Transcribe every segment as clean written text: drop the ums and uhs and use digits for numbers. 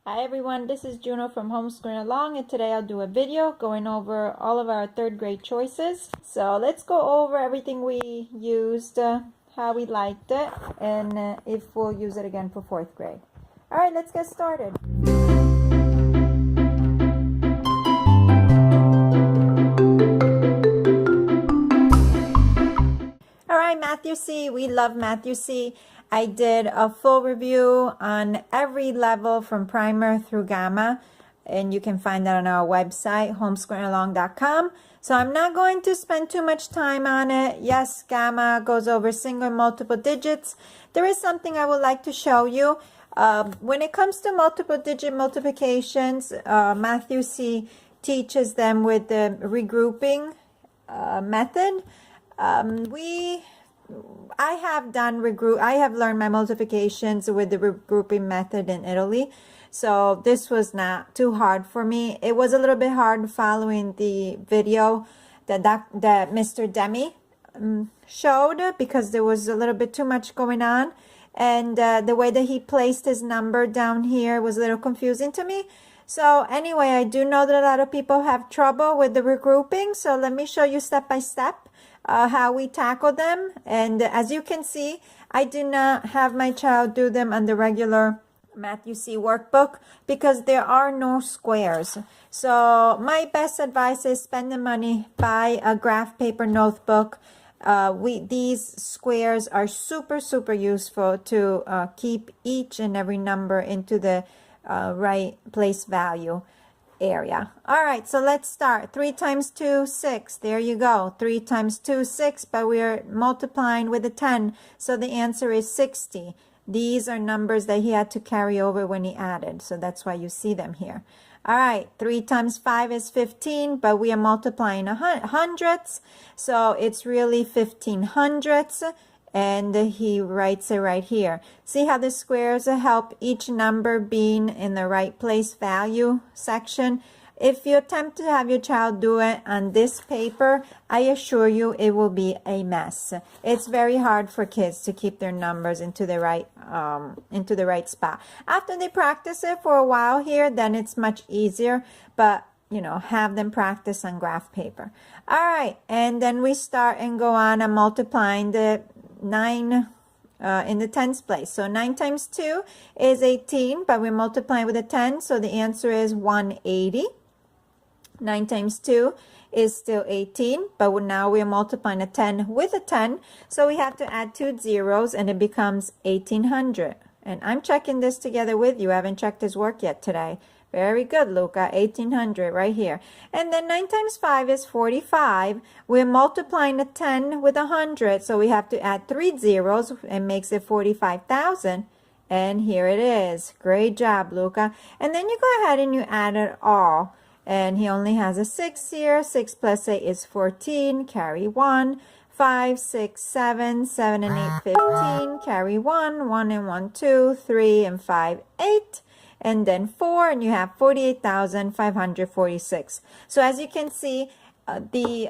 Hi everyone, this is Juno from Homeschooling Along, and today I'll do a video going over all of our third grade choices. So let's go over everything we used, how we liked it, and if we'll use it again for fourth grade. Alright, let's get started. Alright, Matthew C. We love Matthew C. I did a full review on every level from primer through gamma, and you can find that on our website, homeschoolingalong.com. So I'm not going to spend too much time on it. Yes, gamma goes over single and multiple digits. There is something I would like to show you. When it comes to multiple digit multiplications, Matthew C. teaches them with the regrouping method. I have learned my multiplications with the regrouping method in Italy, so this was not too hard for me. It was a little bit hard following the video that Mr. Demi showed, because there was a little bit too much going on, and the way that he placed his number down here was a little confusing to me. So anyway, I do know that a lot of people have trouble with the regrouping, so let me show you step by step how we tackle them. And as you can see, I do not have my child do them on the regular Matthew C. workbook because there are no squares. So my best advice is spend the money, buy a graph paper notebook. These squares are super useful to keep each and every number into the right place value area. All right, so let's start. 3 times 2, 6. There you go. 3 times 2, 6, but we are multiplying with a 10, so the answer is 60. These are numbers that he had to carry over when he added, so that's why you see them here. All right, 3 times 5 is 15, but we are multiplying hundreds, so it's really 15 hundredths. And he writes it right here. See how the squares help each number being in the right place value section? If you attempt to have your child do it on this paper, I assure you it will be a mess. It's very hard for kids to keep their numbers into the right spot. After they practice it for a while here, then it's much easier, but have them practice on graph paper. All right, and then we start and go on and multiplying the 9 in the tens place. So 9 times 2 is 18, but we're multiplying with a 10, so the answer is 180. 9 times 2 is still 18, but now we're multiplying a 10 with a 10, so we have to add 2 zeros and it becomes 1800. And I'm checking this together with you. I haven't checked his work yet today. Very good, Luca. 1800 right here. And then 9 times 5 is 45. We're multiplying a 10 with 100, so we have to add 3 zeros and makes it 45,000. And here it is. Great job, Luca. And then you go ahead and you add it all. And he only has a 6 here. 6 plus 8 is 14. Carry 1. 5, 6, 7, 7 and 8, 15. Carry 1. 1 and 1, 2, 3 and 5, 8. And then 4, and you have 48,546. So as you can see, the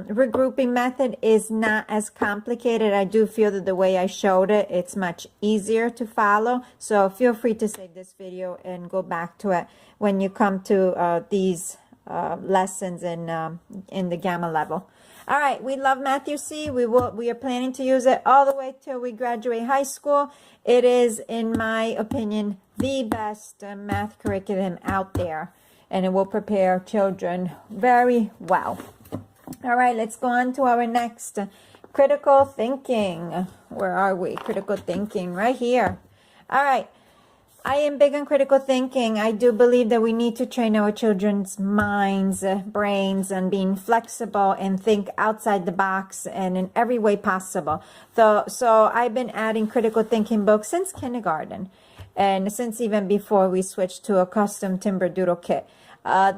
regrouping method is not as complicated. I do feel that the way I showed it, it's much easier to follow. So feel free to save this video and go back to it when you come to these lessons in the gamma level. All right, we love Matthew C. We are planning to use it all the way till we graduate high school. It is, in my opinion, the best math curriculum out there, and it will prepare children very well. All right, let's go on to our next critical thinking. Where are we? Critical thinking right here. All right. I am big on critical thinking. I do believe that we need to train our children's minds, brains, and being flexible and think outside the box and in every way possible. So I've been adding critical thinking books since kindergarten, and since even before we switched to a custom Timberdoodle kit.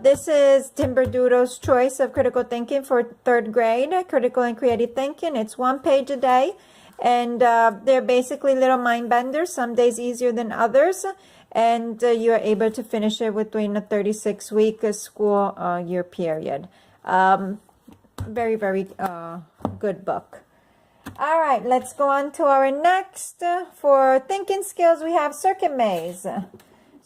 This is Timberdoodle's choice of critical thinking for third grade, critical and creative thinking. It's 1 page a day. And they're basically little mind benders, some days easier than others. And you're able to finish it within a 36-week school year period. Very good book. All right, let's go on to our next. For thinking skills, we have Circuit Maze.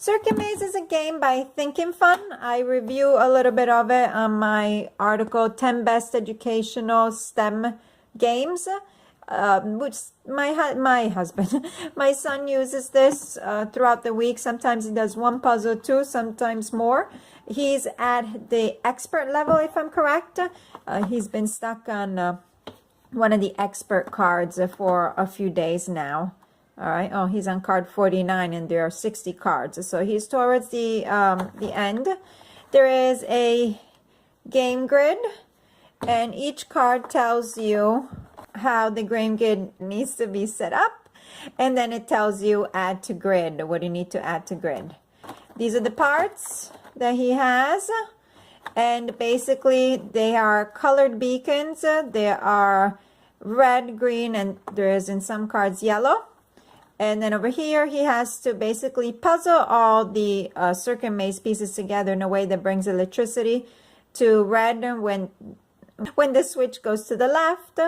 Circuit Maze is a game by Thinking Fun. I review a little bit of it on my article, 10 Best Educational STEM Games, which my husband, my son uses this throughout the week. Sometimes he does one puzzle, two, sometimes more. He's at the expert level, if I'm correct. He's been stuck on one of the expert cards for a few days now. All right. Oh, he's on card 49 and there are 60 cards. So he's towards the end. There is a game grid and each card tells you how the game grid needs to be set up. And then it tells you add to grid. What do you need to add to grid? These are the parts that he has. And basically they are colored beacons. They are red, green, and there is in some cards yellow. And then over here, he has to basically puzzle all the circuit maze pieces together in a way that brings electricity to red when the switch goes to the left,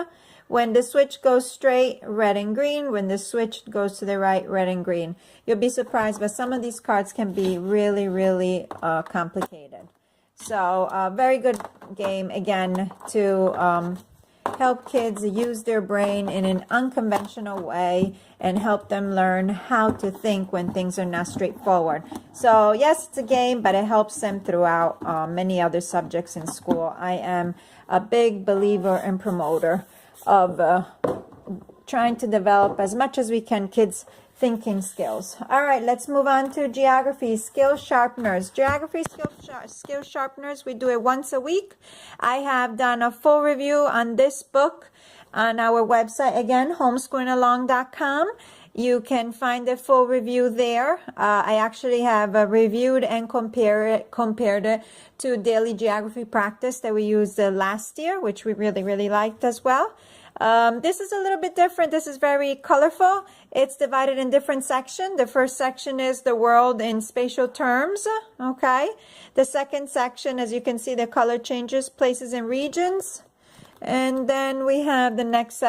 when the switch goes straight, red and green, when the switch goes to the right, red and green. You'll be surprised, but some of these cards can be really, really complicated. So very good game, again, to help kids use their brain in an unconventional way and help them learn how to think when things are not straightforward. So yes, it's a game, but it helps them throughout many other subjects in school. I am a big believer and promoter of trying to develop as much as we can kids' thinking skills. All right, let's move on to geography skill sharpeners. Geography skill sharpeners, we do it once a week. I have done a full review on this book on our website, again, homeschoolingalong.com. You can find the full review there. I actually have reviewed and compared it to daily geography practice that we used last year, which we really, really liked as well. This is a little bit different. This is very colorful. It's divided in different sections. The first section is the world in spatial terms. Okay. The second section, as you can see, the color changes, places and regions. And then we have the next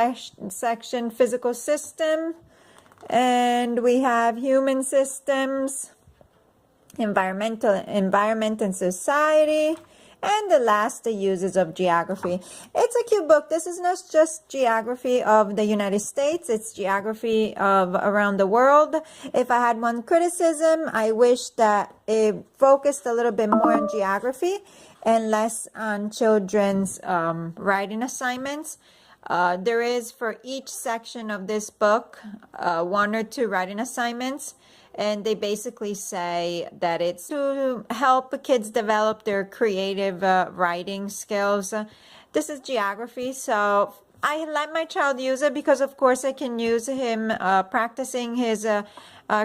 section, physical system. And we have human systems, environment and society. And the last, the uses of geography. It's a cute book. This is not just geography of the United States. It's geography of around the world. If I had one criticism, I wish that it focused a little bit more on geography and less on children's writing assignments. There is for each section of this book, 1 or 2 writing assignments. And they basically say that it's to help kids develop their creative writing skills. This is geography, so I let my child use it because, of course, I can use him practicing his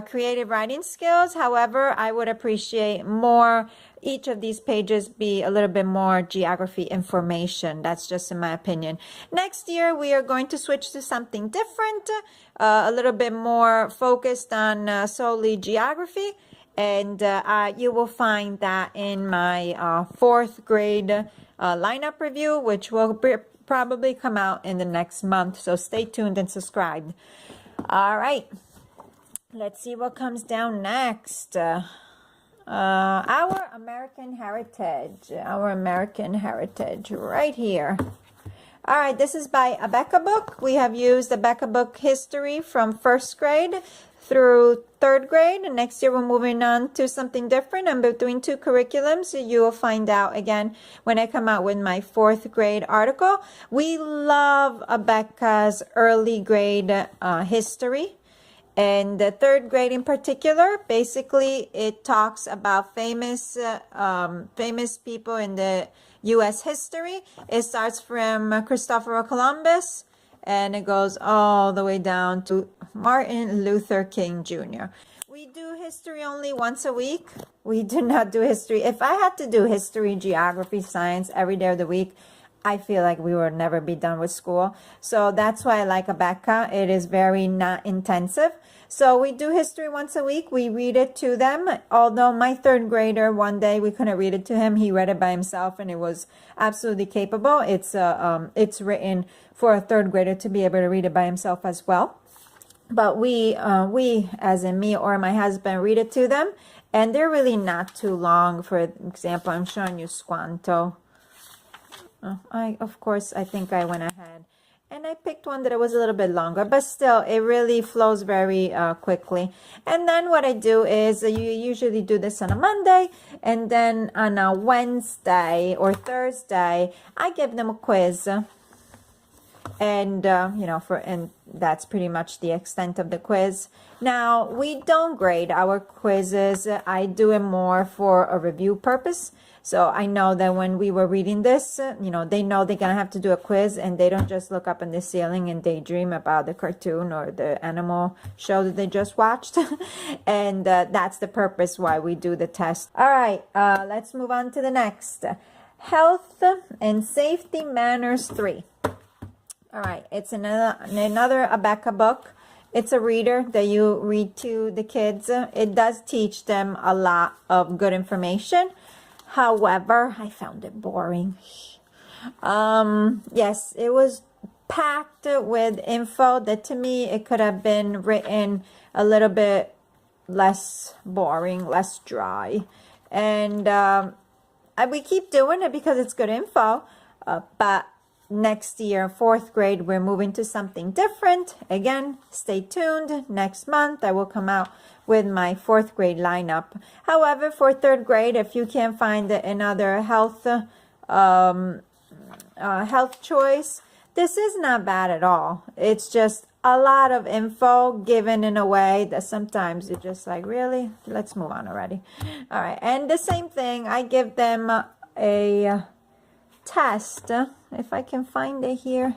creative writing skills. However, I would appreciate more each of these pages be a little bit more geography information. That's just in my opinion. Next year, we are going to switch to something different, a little bit more focused on solely geography. And you will find that in my 4th grade lineup review, which will probably come out in the next month. So stay tuned and subscribe. All right. Let's see what comes down next. Our American Heritage right here. All right, this is by Abeka Book. We have used Abeka Book history from 1st grade through 3rd grade. And next year we're moving on to something different. I'm between 2 curriculums. You will find out again when I come out with my 4th grade article. We love Abeka's early grade history. And the 3rd grade in particular, basically it talks about famous people in the U.S. history. It starts from Christopher Columbus and it goes all the way down to Martin Luther King Jr. We do history only once a week. We do not do history. If I had to do history, geography, science every day of the week, I feel like we would never be done with school. So that's why I like Abeka. It is very not intensive. So we do history once a week. We read it to them. Although my 3rd grader, one day we couldn't read it to him. He read it by himself and it was absolutely capable. It's written for a 3rd grader to be able to read it by himself as well. But we, as in me or my husband, read it to them. And they're really not too long. For example, I'm showing you Squanto. Of course, I think I went ahead and I picked one that was a little bit longer, but still it really flows very quickly. And then what I do is you usually do this on a Monday, and then on a Wednesday or Thursday I give them a quiz. And you know, and that's pretty much the extent of the quiz. Now, we don't grade our quizzes. I do it more for a review purpose. So I know that when we were reading this, you know, they know they're gonna have to do a quiz, and they don't just look up in the ceiling and daydream about the cartoon or the animal show that they just watched. And that's the purpose why we do the test. All right, let's move on to the next. Health and Safety Manners 3. All right, it's another Abeka book. It's a reader that you read to the kids. It does teach them a lot of good information. However, I found it boring. Yes, it was packed with info that to me, it could have been written a little bit less boring, less dry. And we keep doing it because it's good info, but next year, 4th grade, we're moving to something different. Again, stay tuned. Next month, I will come out with my 4th grade lineup. However, for 3rd grade, if you can find another health choice, this is not bad at all. It's just a lot of info given in a way that sometimes you're just like, really? Let's move on already. All right, and the same thing, I give them a test. If I can find it here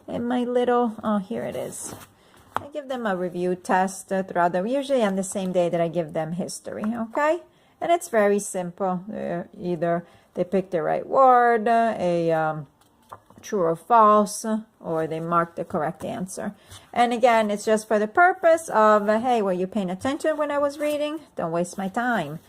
in my little, oh, here it is. I give them a review test throughout the, usually on the same day that I give them history, okay? And it's very simple. Either they pick the right word, true or false, or they mark the correct answer. And again, it's just for the purpose of, hey, were you paying attention when I was reading? Don't waste my time.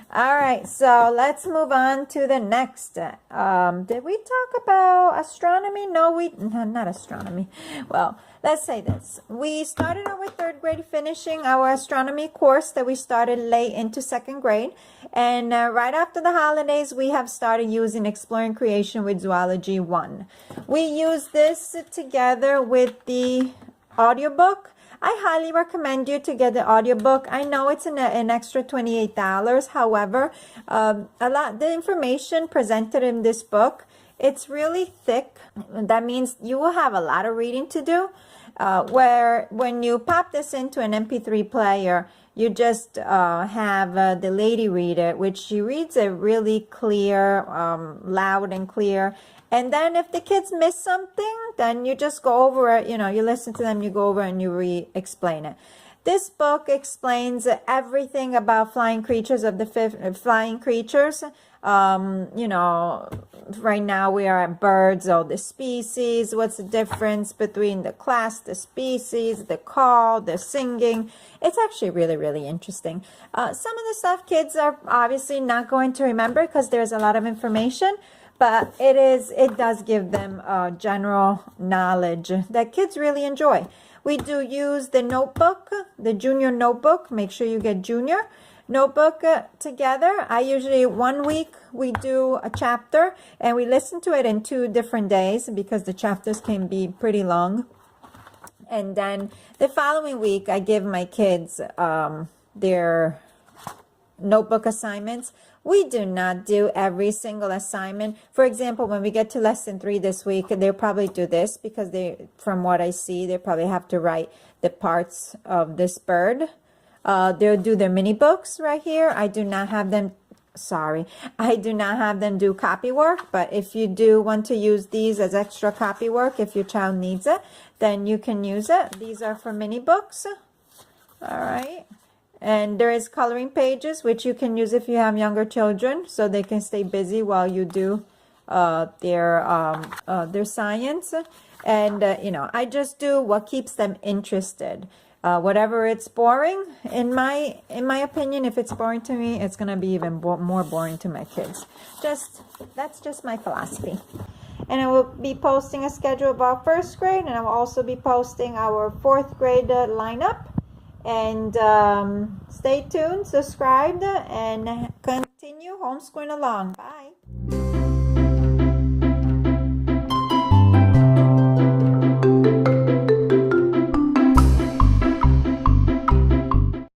All right, so let's move on to the next. Did we talk about astronomy? No, not astronomy. Well, let's say this. We started out with 3rd grade, finishing our astronomy course that we started late into 2nd grade. And right after the holidays, we have started using Exploring Creation with Zoology 1. We use this together with the audiobook. I highly recommend you to get the audiobook. I know it's an extra $28. However, the information presented in this book, it's really thick. That means you will have a lot of reading to do. Where when you pop this into an MP3 player, you just have the lady read it, which she reads it really clear, loud and clear. And then if the kids miss something, then you just go over it, you know, you listen to them, you go over and you re-explain it. This book explains everything about flying creatures of the flying creatures. You know, right now we are at birds, all the species. What's the difference between the class, the species, the call, the singing? It's actually really, really interesting. Some of the stuff kids are obviously not going to remember because there's a lot of information. But it does give them general knowledge that kids really enjoy. We do use the notebook, the junior notebook. Make sure you get junior notebook together. I usually 1 week we do a chapter and we listen to it in 2 different days because the chapters can be pretty long. And then the following week I give my kids their notebook assignments. We do not do every single assignment. For example, when we get to lesson 3 this week, they'll probably do this because from what I see, they probably have to write the parts of this bird. They'll do their mini books right here. I do not have them do copy work, but if you do want to use these as extra copy work, if your child needs it, then you can use it. These are for mini books. All right. And there is coloring pages, which you can use if you have younger children, so they can stay busy while you do their science. And you know, I just do what keeps them interested. Whatever it's boring, in my opinion, if it's boring to me, it's gonna be even more boring to my kids. That's just my philosophy. And I will be posting a schedule of our 1st grade, and I will also be posting our 4th grade lineup. And stay tuned, subscribe, and continue homeschooling along. Bye.